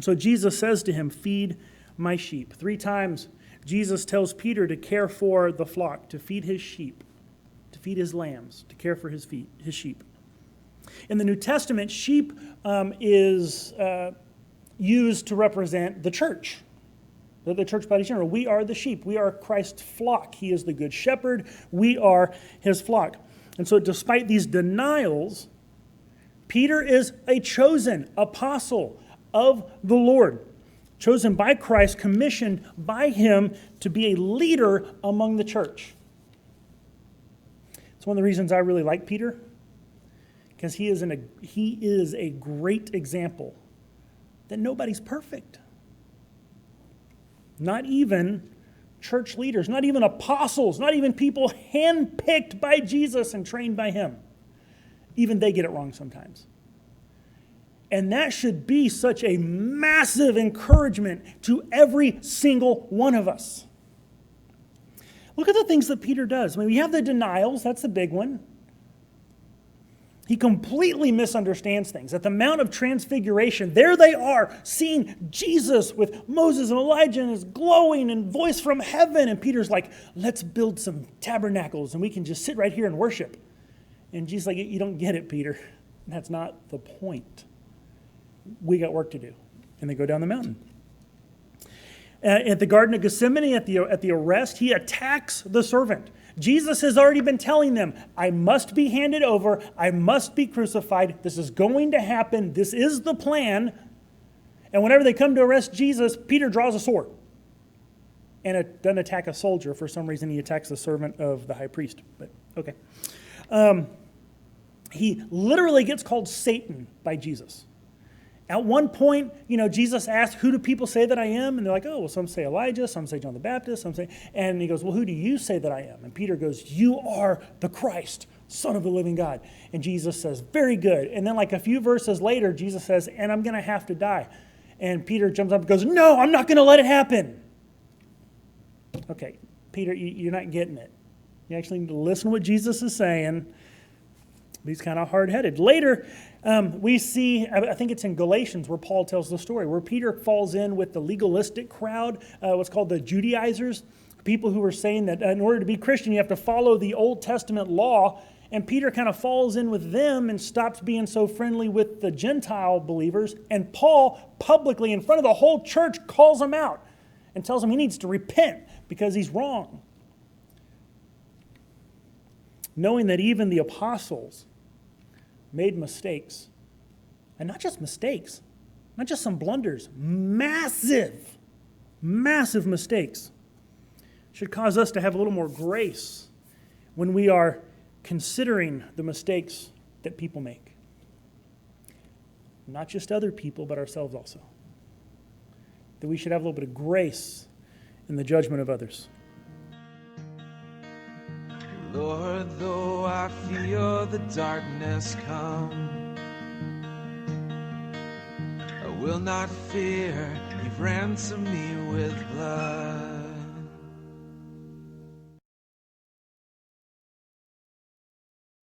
So Jesus says to him, feed my sheep. 3 times Jesus tells Peter to care for the flock, to feed his sheep, to feed his lambs, to care for his sheep. In the New Testament, sheep is used to represent the church. The church body general. We are the sheep. We are Christ's flock. He is the good shepherd. We are his flock. And so despite these denials, Peter is a chosen apostle of the Lord, chosen by Christ, commissioned by him to be a leader among the church. It's one of the reasons I really like Peter, because he is a great example that nobody's perfect. Not even church leaders, not even apostles, not even people handpicked by Jesus and trained by him. Even they get it wrong sometimes. And that should be such a massive encouragement to every single one of us. Look at the things that Peter does. I mean, we have the denials, that's the big one. He completely misunderstands things. At the Mount of Transfiguration, there they are, seeing Jesus with Moses and Elijah and his glowing and voice from heaven. And Peter's like, let's build some tabernacles and we can just sit right here and worship. And Jesus is like, you don't get it, Peter. That's not the point. We got work to do. And they go down the mountain. At the Garden of Gethsemane, at the arrest, he attacks the servant. Jesus has already been telling them, I must be handed over. I must be crucified. This is going to happen. This is the plan. And whenever they come to arrest Jesus, Peter draws a sword. And it doesn't attack a soldier. For some reason, he attacks the servant of the high priest. But okay. He literally gets called Satan by Jesus. At one point, Jesus asked, who do people say that I am? And they're like, oh, well, some say Elijah, some say John the Baptist, some say... And he goes, well, who do you say that I am? And Peter goes, you are the Christ, Son of the living God. And Jesus says, very good. And then like a few verses later, Jesus says, and I'm going to have to die. And Peter jumps up and goes, no, I'm not going to let it happen. Okay, Peter, you're not getting it. You actually need to listen to what Jesus is saying. He's kind of hard-headed. Later, we see, I think it's in Galatians where Paul tells the story, where Peter falls in with the legalistic crowd, what's called the Judaizers, people who were saying that in order to be Christian, you have to follow the Old Testament law. And Peter kind of falls in with them and stops being so friendly with the Gentile believers. And Paul publicly, in front of the whole church, calls him out and tells him he needs to repent because he's wrong. Knowing that even the apostles made mistakes. And not just mistakes, not just some blunders, massive mistakes. Should cause us to have a little more grace when we are considering the mistakes that people make. Not just other people, but ourselves also. That we should have a little bit of grace in the judgment of others. Lord, though I feel the darkness come, I will not fear. You've ransomed me with blood.